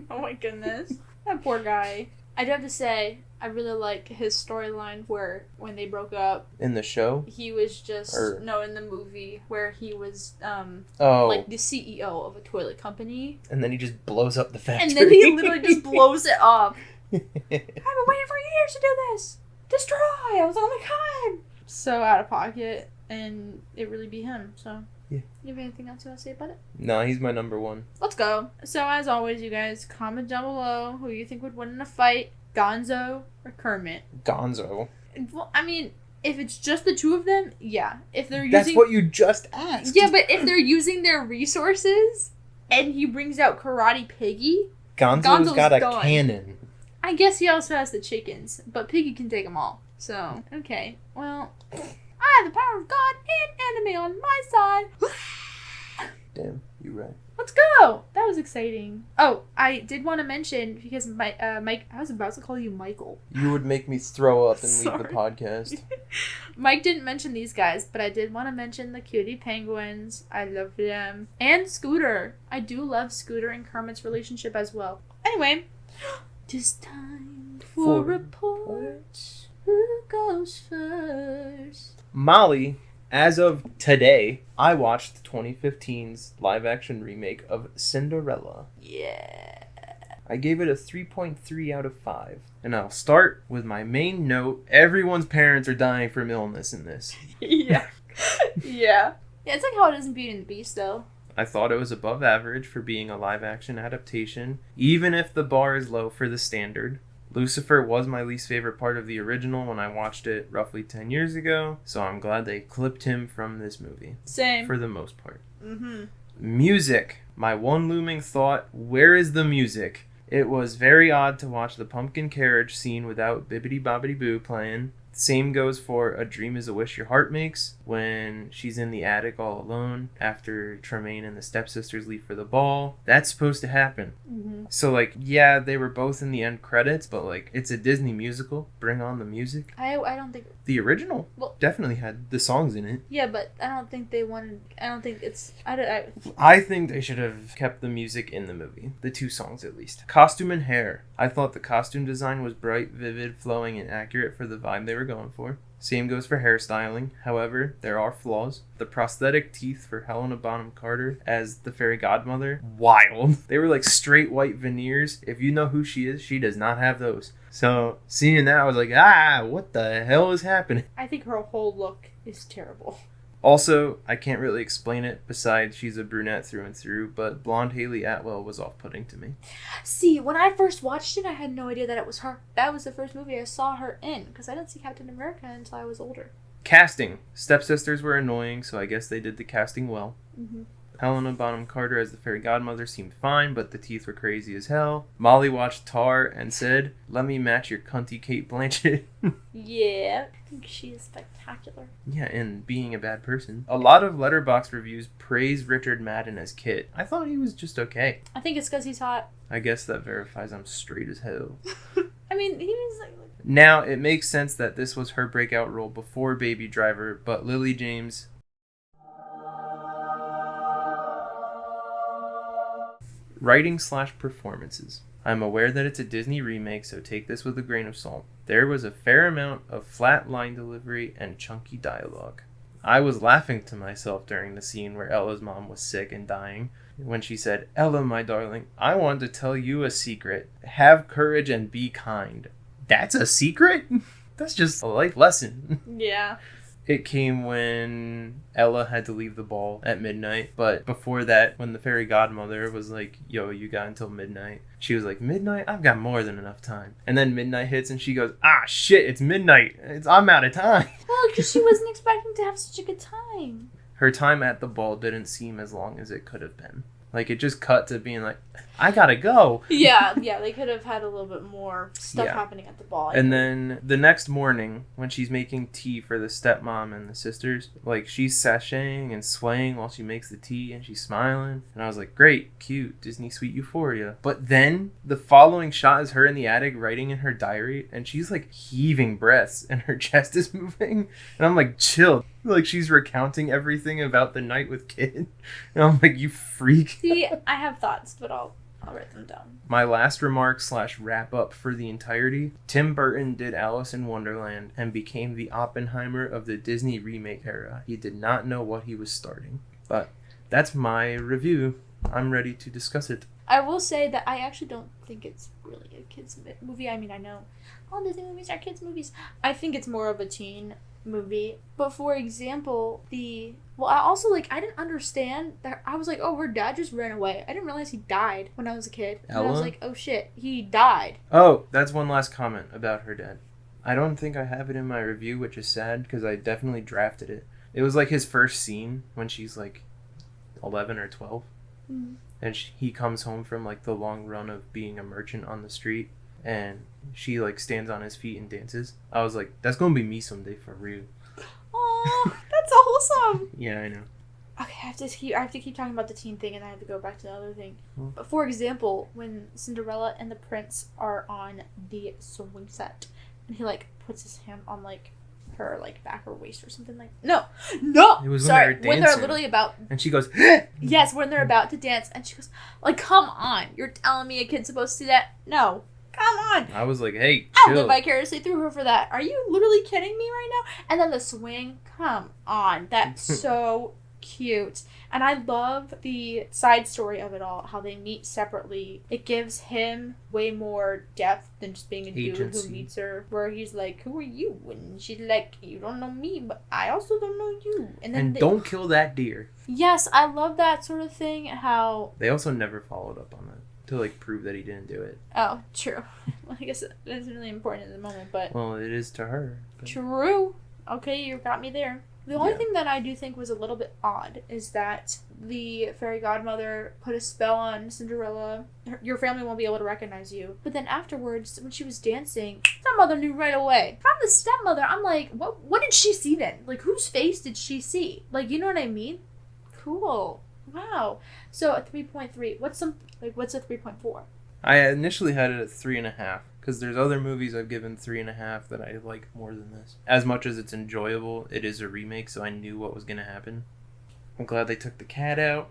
Oh my goodness. That poor guy. I do have to say, I really like his storyline where when they broke up. In the show? He was just... No, in the movie, where he was, Oh. like, the CEO of a toilet company. And then he just blows up the factory. And then he literally just blows it up. I've been waiting for years to do this! Destroy! I was like, oh my god! So out of pocket, and it really be him, so... Yeah. You have anything else you want to say about it? No, he's my number one. Let's go. So as always, you guys, comment down below who you think would win in a fight. Gonzo or Kermit? Gonzo. Well, I mean, if it's just the two of them, yeah. If they're using... That's what you just asked. Yeah, but if they're using their resources and he brings out Karate Piggy... Gonzo's got a done. cannon. I guess he also has the chickens, but Piggy can take them all. So, okay. Well, I have the power of God and enemy on my side. Damn, you're right. Let's go! That was exciting. Oh, I did want to mention, because Mike, I was about to call you Michael. You would make me throw up and leave Sorry. the podcast. Mike didn't mention these guys, but I did want to mention the Cutie Penguins. I love them. And Scooter. I do love Scooter and Kermit's relationship as well. Anyway, just time for reports. Who goes first? Molly, as of today, I watched 2015's live-action remake of Cinderella. Yeah. I gave it a 3.3 out of 5. And I'll start with my main note. Everyone's parents are dying from illness in this. Yeah. Yeah. Yeah, it's like how it is in Beauty and the Beast, though. I thought it was above average for being a live-action adaptation, even if the bar is low for the standard. Lucifer was my least favorite part of the original when I watched it roughly 10 years ago, so I'm glad they clipped him from this movie. Same. For the most part. Mm-hmm. Music. My one looming thought, where is the music? It was very odd to watch the pumpkin carriage scene without Bibbidi Bobbidi Boo playing. Same goes for A Dream is a Wish Your Heart Makes, when she's in the attic all alone after Tremaine and the stepsisters leave for the ball. That's supposed to happen. Mm-hmm. So, like, yeah, they were both in the end credits, but, like, it's a Disney musical. Bring on the music. I don't think... The original definitely had the songs in it. Yeah, but I don't think they wanted... I don't think it's... I think they should have kept the music in the movie. The 2 songs, at least. Costume and hair. I thought the costume design was bright, vivid, flowing, and accurate for the vibe they were going for. Same goes for hairstyling. However, there are flaws. The prosthetic teeth for Helena Bonham Carter as the fairy godmother, wild. They were like straight white veneers. If you know who she is, she does not have those. So seeing that, I was like, what the hell is happening? I think her whole look is terrible. Also, I can't really explain it besides she's a brunette through and through, but blonde Haley Atwell was off-putting to me. See, when I first watched it, I had no idea that it was her. That was the first movie I saw her in, because I didn't see Captain America until I was older. Casting. Stepsisters were annoying, so I guess they did the casting well. Mm-hmm. Helena Bonham Carter as the fairy godmother seemed fine, but the teeth were crazy as hell. Molly watched Tar and said, "Let me match your cunty Kate Blanchett." Yeah, I think she is spectacular. Yeah, and being a bad person. A lot of Letterboxd reviews praise Richard Madden as Kit. I thought he was just okay. I think it's because he's hot. I guess that verifies I'm straight as hell. I mean, he was like... Now, it makes sense that this was her breakout role before Baby Driver, but Lily James... Writing/performances. I'm aware that it's a Disney remake, so take this with a grain of salt. There was a fair amount of flat line delivery and chunky dialogue. I was laughing to myself during the scene where Ella's mom was sick and dying, when she said, "Ella, my darling, I want to tell you a secret. Have courage and be kind." That's a secret? That's just a life lesson. Yeah. It came when Ella had to leave the ball at midnight. But before that, when the fairy godmother was like, "Yo, you got until midnight," she was like, "Midnight? I've got more than enough time." And then midnight hits and she goes, "Ah, shit, it's midnight. I'm out of time." Well, because she wasn't expecting to have such a good time. Her time at the ball didn't seem as long as it could have been. Like, it just cut to being like, I gotta go. Yeah, they could have had a little bit more stuff happening at the ball. And then the next morning, when she's making tea for the stepmom and the sisters, like, she's sashaying and swaying while she makes the tea, and she's smiling. And I was like, great, cute, Disney sweet euphoria. But then, the following shot is her in the attic writing in her diary, and she's, like, heaving breaths, and her chest is moving. And I'm like, chill. Like, she's recounting everything about the night with Kid. And I'm like, you freak. See, I have thoughts, but I'll write them down. My last remark / wrap up for the entirety. Tim Burton did Alice in Wonderland and became the Oppenheimer of the Disney remake era. He did not know what he was starting. But that's my review. I'm ready to discuss it. I will say that I actually don't think it's really a kids movie. I mean, I know all Disney movies are kids movies. I think it's more of a teen movie. But for example, I also, like, I didn't understand that. I was like, oh, her dad just ran away. I didn't realize he died when I was a kid. And I was like, oh shit, he died. Oh, that's one last comment about her dad. I don't think I have it in my review, which is sad because I definitely drafted it. It was like his first scene when she's like 11 or 12. Mm-hmm. And he comes home from like the long run of being a merchant on the street, and she like stands on his feet and dances. I was like, that's gonna be me someday for real. Oh, that's wholesome. Yeah, I know. Okay, I have to keep talking about the teen thing, and I have to go back to the other thing. But for example, when Cinderella and the prince are on the swing set, and he like puts his hand on like her like back or waist or something like no it was sorry when they're literally about, and she goes yes, when they're about to dance, and she goes like, come on, you're telling me a kid's supposed to do that? No, come on. I was like, hey, I'll chill. live vicariously through her for that. Are you literally kidding me right now? And then the swing, come on, that's so cute. And I love the side story of it all, how they meet separately. It gives him way more depth than just being a dude who meets her, where he's like, who are you? And she's like, you don't know me, but I also don't know you. And then don't kill that deer. Yes, I love that sort of thing. How they also never followed up on that to like prove that he didn't do it. Oh, true. Well, I guess it isn't really important at the moment, but well, it is to her. But... True. Okay, you got me there. The only thing that I do think was a little bit odd is that the fairy godmother put a spell on Cinderella. Your family won't be able to recognize you. But then afterwards, when she was dancing, stepmother knew right away. From the stepmother, I'm like, what did she see then? Like, whose face did she see? Like, you know what I mean? Cool. Wow. So a 3.3. What's a 3.4? I initially had it at 3.5 because there's other movies I've given 3.5 that I like more than this. As much as it's enjoyable, it is a remake, so I knew what was going to happen. I'm glad they took the cat out.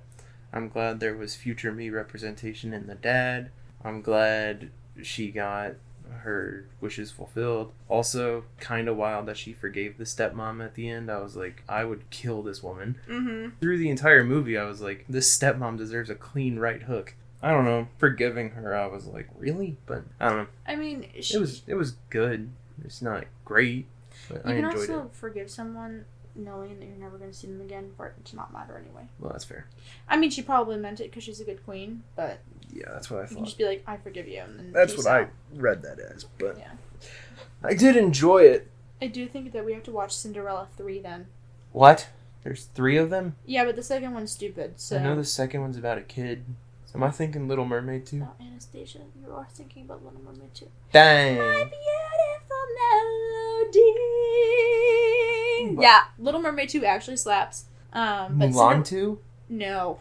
I'm glad there was future me representation in the dad. I'm glad she got her wishes fulfilled. Also, kind of wild that she forgave the stepmom at the end. I was like, I would kill this woman. Mm-hmm. Through the entire movie, I was like, this stepmom deserves a clean right hook. I don't know. Forgiving her, I was like, really? But I don't know. I mean, it was good. It's not great, but I enjoyed it. You can also forgive someone knowing that you're never going to see them again for it to not matter anyway. Well, that's fair. I mean, she probably meant it because she's a good queen, but yeah, that's what I thought. You can just be like, I forgive you, and then that's what I read that as. But yeah, I did enjoy it. I do think that we have to watch Cinderella 3 then. What? There's 3 of them? Yeah, but the second one's stupid. So I know the second one's about a kid. Am I thinking Little Mermaid 2? Oh, Anastasia, you are thinking about Little Mermaid 2. Dang. My beautiful melody. But yeah, Little Mermaid 2 actually slaps. But Mulan 2? No.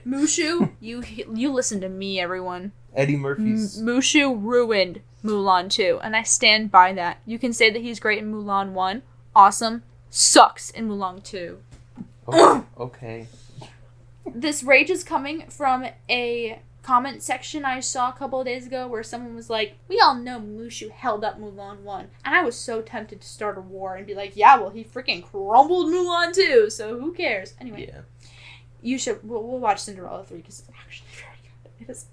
Mushu, you listen to me, everyone. Eddie Murphy's. Mushu ruined Mulan 2, and I stand by that. You can say that he's great in Mulan 1. Awesome. Sucks in Mulan 2. Okay. This rage is coming from a comment section I saw a couple of days ago where someone was like, we all know Mushu held up Mulan 1. And I was so tempted to start a war and be like, yeah, well, he freaking crumbled Mulan 2, so who cares? Anyway, yeah. We'll watch Cinderella 3 because it's actually very good. It is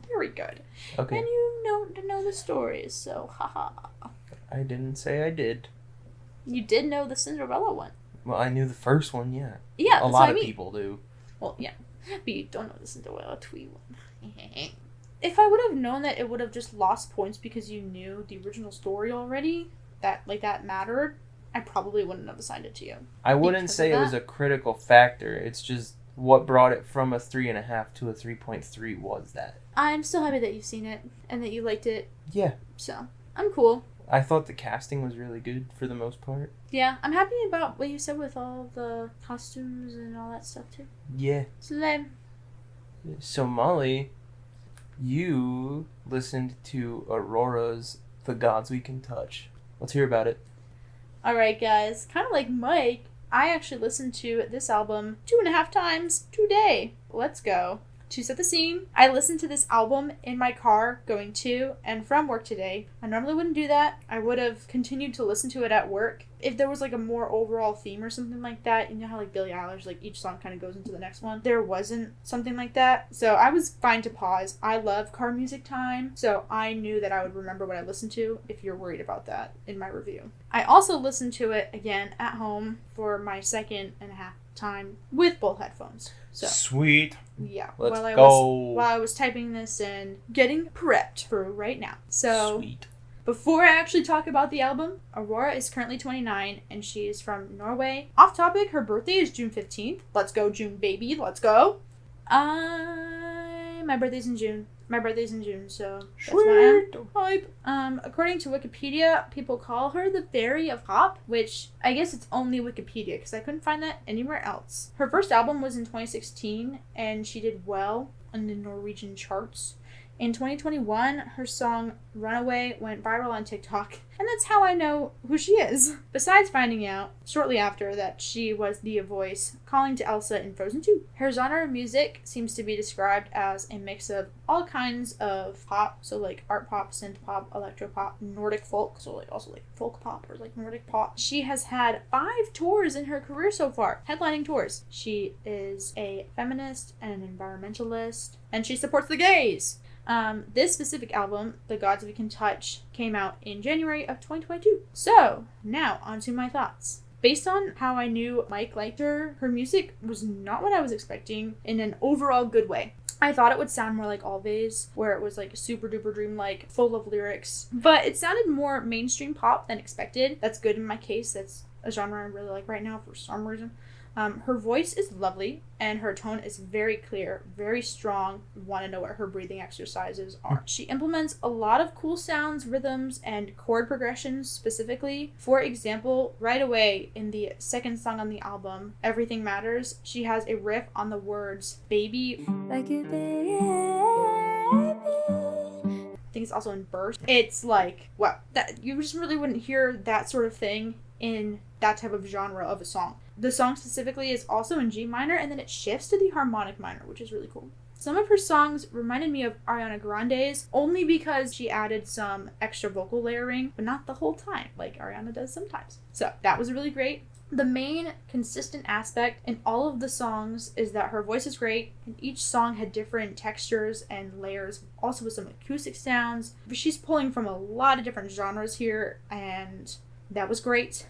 very good. Okay. And you know the stories, so haha. I didn't say I did. You did know the Cinderella one. Well, I knew the first one, yeah. Yeah, a lot of people do. Well, yeah, but you don't know the Cinderella tweet one. If I would have known that it would have just lost points because you knew the original story already, that mattered, I probably wouldn't have assigned it to you. I wouldn't say it was a critical factor. It's just what brought it from a 3.5 to a 3.3 was that. I'm still happy that you've seen it and that you liked it. Yeah. So, I'm cool. I thought the casting was really good for the most part. Yeah, I'm happy about what you said with all the costumes and all that stuff too. Yeah. So Molly, you listened to Aurora's The Gods We Can Touch. Let's hear about it. Alright guys, kind of like Mike, I actually listened to this album 2.5 times today. Let's go. To set the scene, I listened to this album in my car going to and from work today. I normally wouldn't do that. I would have continued to listen to it at work. If there was like a more overall theme or something like that, you know how like Billie Eilish, like each song kind of goes into the next one? There wasn't something like that. So I was fine to pause. I love car music time. So I knew that I would remember what I listened to if you're worried about that in my review. I also listened to it again at home for my 2.5 time with both headphones. So sweet. Yeah. Let's go. While I was typing this and getting prepped for right now. So sweet. Before I actually talk about the album, Aurora is currently 29 and she is from Norway. Off topic, her birthday is June 15th. Let's go, June baby. Let's go. My birthday's in June. So that's why I'm hype. According to Wikipedia, people call her the Fairy of Pop, which I guess it's only Wikipedia because I couldn't find that anywhere else. Her first album was in 2016 and she did well on the Norwegian charts. In 2021, her song Runaway went viral on TikTok, and that's how I know who she is. Besides finding out shortly after that she was the voice calling to Elsa in Frozen 2. Her genre of music seems to be described as a mix of all kinds of pop, so like art pop, synth pop, electro pop, Nordic folk, so like also like folk pop or like Nordic pop. She has had 5 tours in her career so far, headlining tours. She is a feminist and an environmentalist, and she supports the gays. This specific album, The Gods We Can Touch, came out in January of 2022. So, now, onto my thoughts. Based on how I knew Mike liked her music was not what I was expecting in an overall good way. I thought it would sound more like Always, where it was like super duper dream-like, full of lyrics. But it sounded more mainstream pop than expected. That's good in my case. That's a genre I really like right now for some reason. Her voice is lovely, and her tone is very clear, very strong. Want to know what her breathing exercises are. She implements a lot of cool sounds, rhythms, and chord progressions specifically. For example, right away in the second song on the album, Everything Matters, she has a riff on the words baby. Like a baby. I think it's also in burst. It's like, wow, that you just really wouldn't hear that sort of thing in that type of genre of a song. The song specifically is also in G minor, and then it shifts to the harmonic minor, which is really cool. Some of her songs reminded me of Ariana Grande's, only because she added some extra vocal layering, but not the whole time, like Ariana does sometimes. So that was really great. The main consistent aspect in all of the songs is that her voice is great, and each song had different textures and layers, also with some acoustic sounds. But she's pulling from a lot of different genres here, and that was great.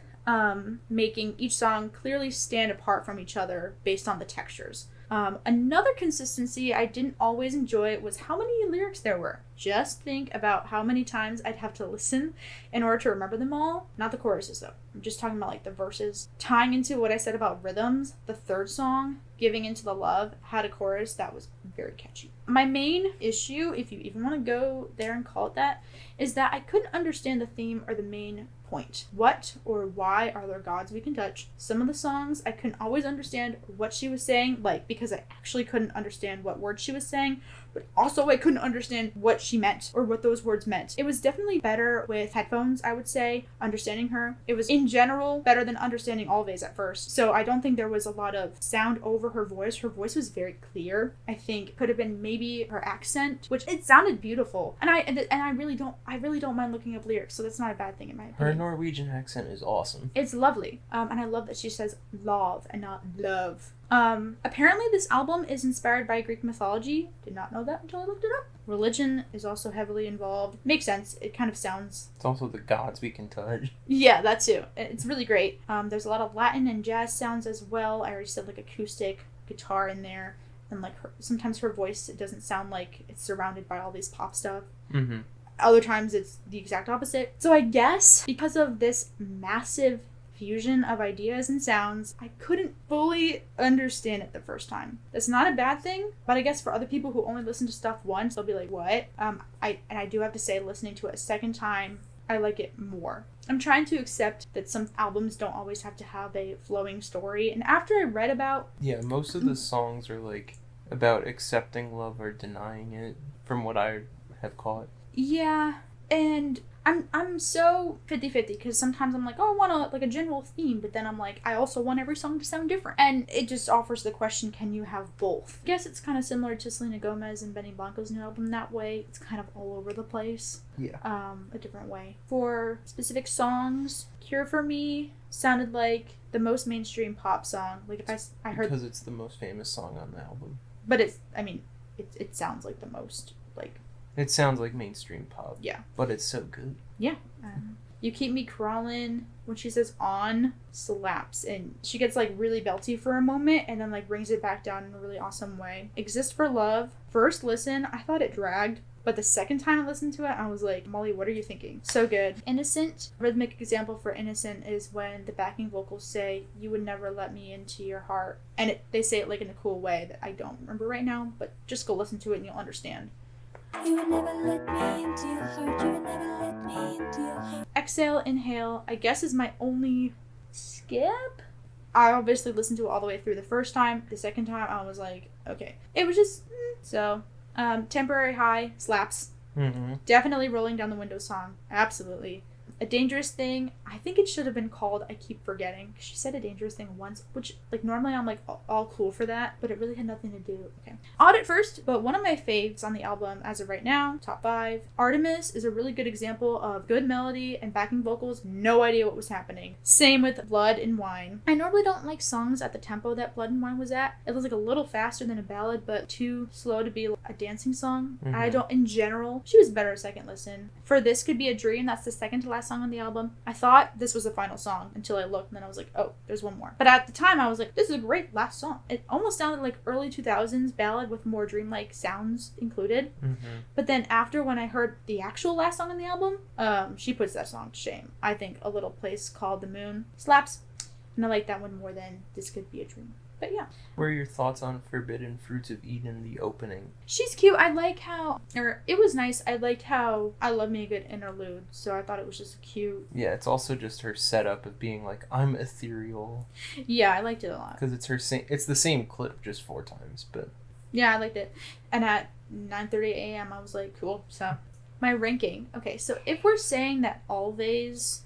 Making each song clearly stand apart from each other based on the textures. Another consistency I didn't always enjoy was how many lyrics there were. Just think about how many times I'd have to listen in order to remember them all. Not the choruses though. I'm just talking about like the verses. Tying into what I said about rhythms, the third song, Giving Into the Love, had a chorus that was very catchy. My main issue, if you even want to go there and call it that, is that I couldn't understand the theme or the main point. What or why are there gods we can touch? Some of the songs I couldn't always understand what she was saying, like because I actually couldn't understand what words she was saying, but also I couldn't understand what she meant or what those words meant. It was definitely better with headphones, I would say, understanding her. It was in general better than understanding Always at first. So I don't think there was a lot of sound over her voice. Her voice was very clear. I think could have been maybe her accent, which it sounded beautiful. And I really don't mind looking up lyrics, so that's not a bad thing in my opinion. Her Norwegian accent is awesome. It's lovely. And I love that she says love and not love. Apparently this album is inspired by Greek mythology. Did not know that until I looked it up. Religion is also heavily involved. Makes sense. It kind of sounds... It's also the gods we can touch. Yeah, that too. It's really great. There's a lot of Latin and jazz sounds as well. I already said like acoustic guitar in there. And like sometimes her voice, it doesn't sound like it's surrounded by all these pop stuff. Mm-hmm. Other times it's the exact opposite. So I guess because of this massive fusion of ideas and sounds, I couldn't fully understand it the first time. That's not a bad thing, but I guess for other people who only listen to stuff once, they'll be like, what? I do have to say, listening to it a second time, I like it more. I'm trying to accept that some albums don't always have to have a flowing story, and after I read about... Yeah, most of the songs are like about accepting love or denying it, from what I have caught. Yeah, and I'm so 50-50 because sometimes I'm like, oh, I want a general theme, but then I'm like, I also want every song to sound different. And it just offers the question, can you have both? I guess it's kind of similar to Selena Gomez and Benny Blanco's new album that way. It's kind of all over the place. Yeah. A different way. For specific songs, Cure for me sounded like the most mainstream pop song. Like if I heard... Because it's the most famous song on the album. But it sounds like the most, like... It sounds like mainstream pop. Yeah. But it's so good. Yeah. You Keep Me Crawling, when she says on, slaps. And she gets like really belty for a moment and then like brings it back down in a really awesome way. Exist for Love. First listen, I thought it dragged. But the second time I listened to it, I was like, Molly, what are you thinking? So good. Innocent. Rhythmic example for Innocent is when the backing vocals say, you would never let me into your heart. And they say it like in a cool way that I don't remember right now, but just go listen to it and you'll understand. You would never let me into your heart. You would never let me into your heart. Exhale, Inhale, I guess is my only skip. I obviously listened to it all the way through the first time. The second time, I was like, okay. It was just, so. Temporary High, slaps. Mm-hmm. Definitely Rolling Down the Window song. Absolutely. A Dangerous Thing, I think it should have been called I Keep Forgetting. She said a dangerous thing once, which, like, normally I'm, like, all cool for that, but it really had nothing to do. Okay. Odd at first, but one of my faves on the album as of right now, top 5. Artemis is a really good example of good melody and backing vocals, no idea what was happening. Same with Blood and Wine. I normally don't like songs at the tempo that Blood and Wine was at. It was, like, a little faster than a ballad, but too slow to be a dancing song. Mm-hmm. I don't, in general, she was better a second listen. For This Could Be a Dream, that's the second to last song song on the album. I thought this was the final song until I looked, and then I was like, oh, there's one more. But at the time, I was like, this is a great last song. It almost sounded like early 2000s ballad with more dreamlike sounds included. But then after, when I heard the actual last song on the album, she puts that song to shame. I think A Little Place Called the Moon slaps, and I like that one more than This Could Be a Dream. But yeah. What are your thoughts on Forbidden Fruits of Eden, the opening? She's cute. I like how, or it was nice. I liked how I love me a good interlude, so I thought it was just cute. Yeah, it's also just her setup of being like, I'm ethereal. Yeah, I liked it a lot. Because it's the same clip, just 4 times, but... Yeah, I liked it. And at 9:30 a.m., I was like, cool. So, my ranking. Okay, so if we're saying that Always,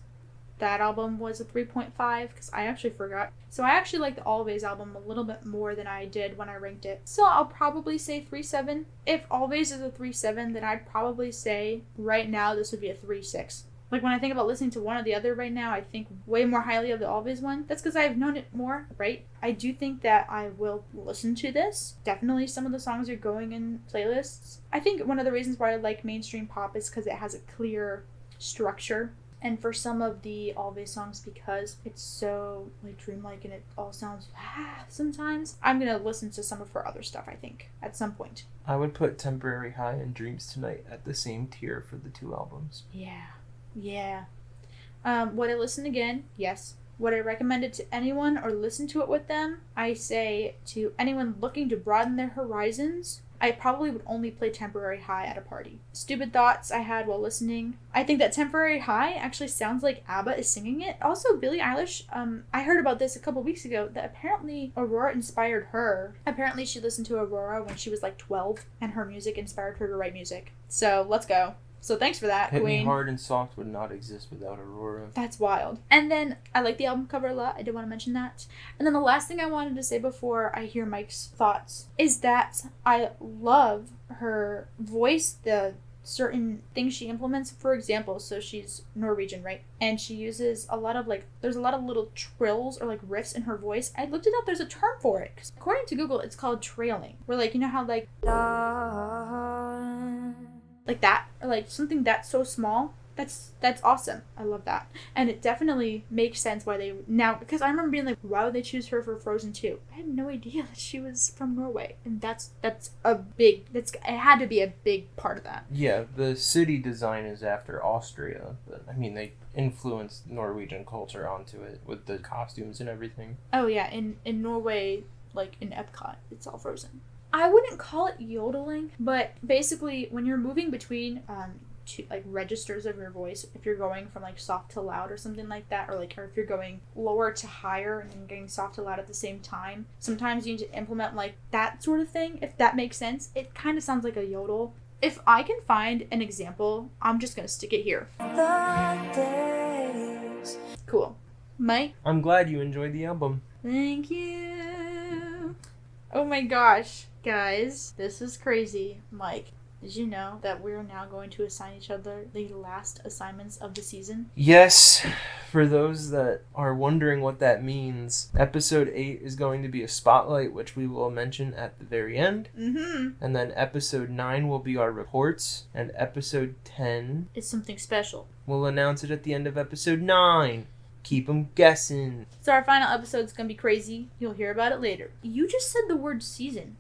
that album was a 3.5, because I actually forgot. So I actually like the Always album a little bit more than I did when I ranked it. So I'll probably say 3.7. If Always is a 3.7, then I'd probably say right now this would be a 3.6. Like, when I think about listening to one or the other right now, I think way more highly of the Always one. That's because I've known it more, right? I do think that I will listen to this. Definitely some of the songs are going in playlists. I think one of the reasons why I like mainstream pop is because it has a clear structure. And for some of the Always songs, because it's so like dreamlike and it all sounds sometimes, I'm gonna listen to some of her other stuff, I think, at some point. I would put Temporary High and Dreams Tonight at the same tier for the 2 albums. Yeah. Would I listen again? Yes. Would I recommend it to anyone or listen to it with them? I say to anyone looking to broaden their horizons, I probably would only play Temporary High at a party. Stupid thoughts I had while listening. I think that Temporary High actually sounds like ABBA is singing it. Also, Billie Eilish, I heard about this a couple weeks ago, that apparently Aurora inspired her. Apparently she listened to Aurora when she was like 12, and her music inspired her to write music. So, let's go. So thanks for that, Hit Queen. Me Hard and Soft would not exist without Aurora. That's wild. And then I like the album cover a lot. I did want to mention that. And then the last thing I wanted to say before I hear Mike's thoughts is that I love her voice, the certain things she implements. For example, so she's Norwegian, right? And she uses a lot of there's a lot of little trills or like riffs in her voice. I looked it up. There's a term for it. 'Cause according to Google, it's called trailing. Where you know how like that, or like something that's so small. That's awesome. I love that. And it definitely makes sense why they now, because I remember being like, why would they choose her for Frozen 2? I had no idea that she was from Norway. And it had to be a big part of that. Yeah, the city design is after Austria, but I mean they influenced Norwegian culture onto it with the costumes and everything. Oh yeah, in Norway, like in Epcot, it's all frozen. I wouldn't call it yodeling, but basically when you're moving between two, like, registers of your voice, if you're going from like soft to loud or something like that, or if you're going lower to higher and then getting soft to loud at the same time, sometimes you need to implement like that sort of thing, if that makes sense. It kind of sounds like a yodel. If I can find an example, I'm just gonna stick it here. Cool. Mike? I'm glad you enjoyed the album. Thank you. Oh my gosh. Guys, this is crazy. Mike, did you know that we're now going to assign each other the last assignments of the season? Yes. For those that are wondering what that means, episode 8 is going to be a spotlight, which we will mention at the very end. Mm-hmm. And then episode 9 will be our reports, and episode 10... it's something special. We'll announce it at the end of episode 9. Keep them guessing. So our final episode's gonna be crazy. You'll hear about it later. You just said the word season.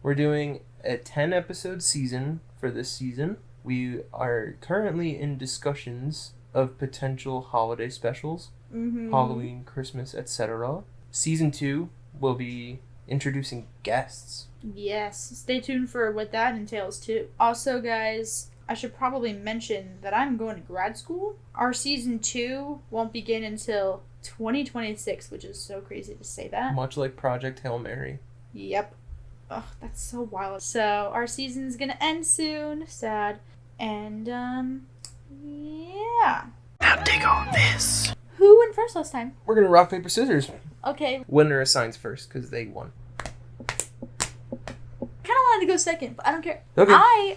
We're doing a 10-episode season for this season. We are currently in discussions of potential holiday specials. Mm-hmm. Halloween, Christmas, etc. Season 2 will be introducing guests. Yes. Stay tuned for what that entails too. Also, guys, I should probably mention that I'm going to grad school. Our season 2 won't begin until 2026, which is so crazy to say that. Much like Project Hail Mary. Yep. Ugh, that's so wild. So, our season's gonna end soon. Sad. And, yeah. Now dig on this. Who went first last time? We're gonna rock, paper, scissors. Okay. Winner assigns first, because they won. I kinda wanted to go second, but I don't care. Okay.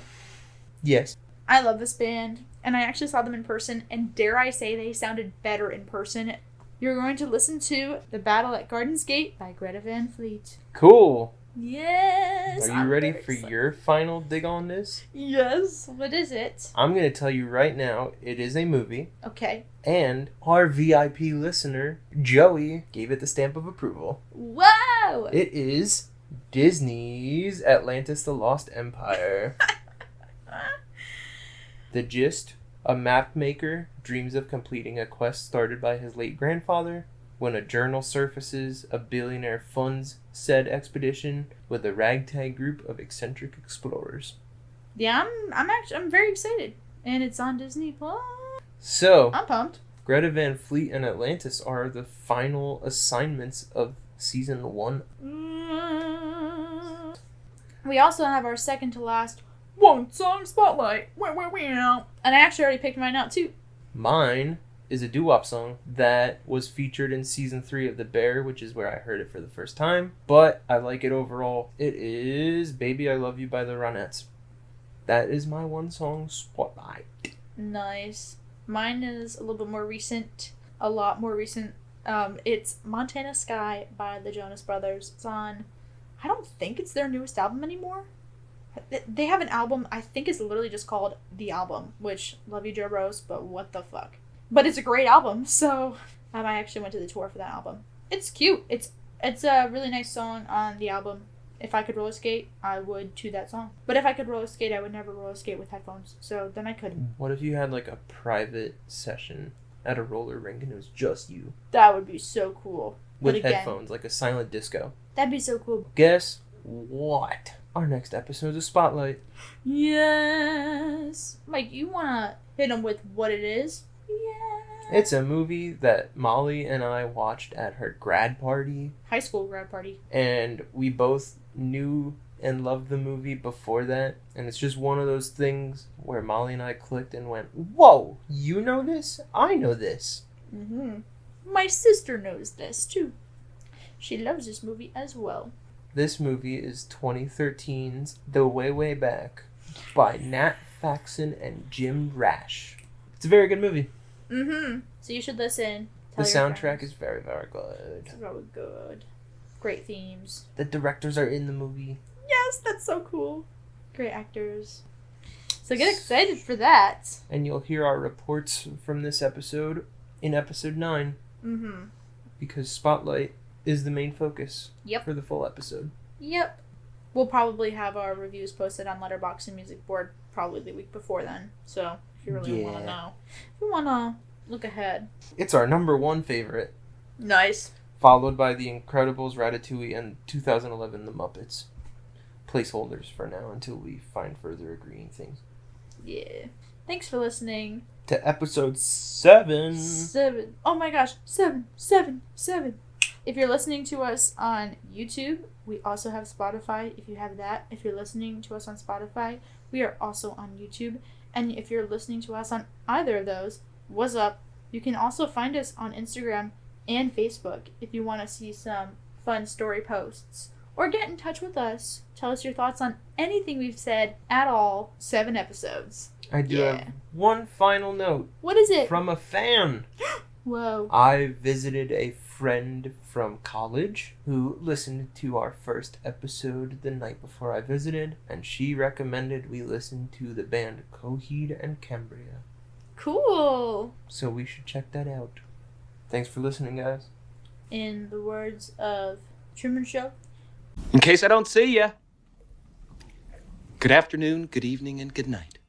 Yes. I love this band, and I actually saw them in person, and dare I say they sounded better in person. You're going to listen to The Battle at Garden's Gate by Greta Van Fleet. Cool. Yes. Are you ready for your final dig on this? Yes. What is it? I'm going to tell you right now, it is a movie. Okay. And our VIP listener, Joey, gave it the stamp of approval. Wow! It is Disney's Atlantis the Lost Empire. The gist: a map maker dreams of completing a quest started by his late grandfather. When a journal surfaces, a billionaire funds said expedition with a ragtag group of eccentric explorers. Yeah, I'm very excited. And it's on Disney Plus. So, I'm pumped. Greta Van Fleet and Atlantis are the final assignments of season 1. We also have our second to last one song spotlight. And I actually already picked mine out too. Mine is a doo-wop song that was featured in season 3 of The Bear, which is where I heard it for the first time, but I like it overall. It is Baby I Love You by the Ronettes. That is my one song spotlight. Nice. Mine is a little bit more recent. A lot more recent. It's Montana Sky by the Jonas Brothers. It's on, I don't think it's their newest album anymore. They have an album, I think it's literally just called The Album, which, love you Joe Rose, but what the fuck. But it's a great album, so I actually went to the tour for that album. It's cute. It's a really nice song on the album. If I could roller skate, I would to that song. But if I could roller skate, I would never roller skate with headphones. So then I couldn't. What if you had like a private session at a roller rink and it was just you? That would be so cool. With headphones, like a silent disco. That'd be so cool. Guess what? Our next episode is a spotlight. Yes. Mike, you want to hit them with what it is? It's a movie that Molly and I watched at her grad party. High school grad party. And we both knew and loved the movie before that. And it's just one of those things where Molly and I clicked and went, whoa, you know this? I know this. Mm-hmm. My sister knows this too. She loves this movie as well. This movie is 2013's The Way, Way Back by Nat Faxon and Jim Rash. It's a very good movie. Mm-hmm. So you should listen. The soundtrack is very, very good. It's really good. Great themes. The directors are in the movie. Yes, that's so cool. Great actors. So get excited for that. And you'll hear our reports from this episode in episode 9. Mm-hmm. Because Spotlight is the main focus for the full episode. Yep. We'll probably have our reviews posted on Letterboxd and Music Board probably the week before then. So if you really want to know. If you want to look ahead. It's our number 1 favorite. Nice. Followed by The Incredibles, Ratatouille, and 2011 The Muppets. Placeholders for now until we find further agreeing things. Yeah. Thanks for listening. To episode 7. 7. Oh my gosh. 7. If you're listening to us on YouTube, we also have Spotify. If you have that. If you're listening to us on Spotify, we are also on YouTube. And if you're listening to us on either of those, what's up? You can also find us on Instagram and Facebook if you want to see some fun story posts. Or get in touch with us. Tell us your thoughts on anything we've said at all. 7 episodes. I do have one final note. What is it? From a fan. Whoa. I visited a friend from college who listened to our first episode the night before I visited, and she recommended we listen to the band Coheed and Cambria. Cool. So we should check that out. Thanks for listening, guys. In the words of Truman Show. In case I don't see ya. Good afternoon, good evening, and good night.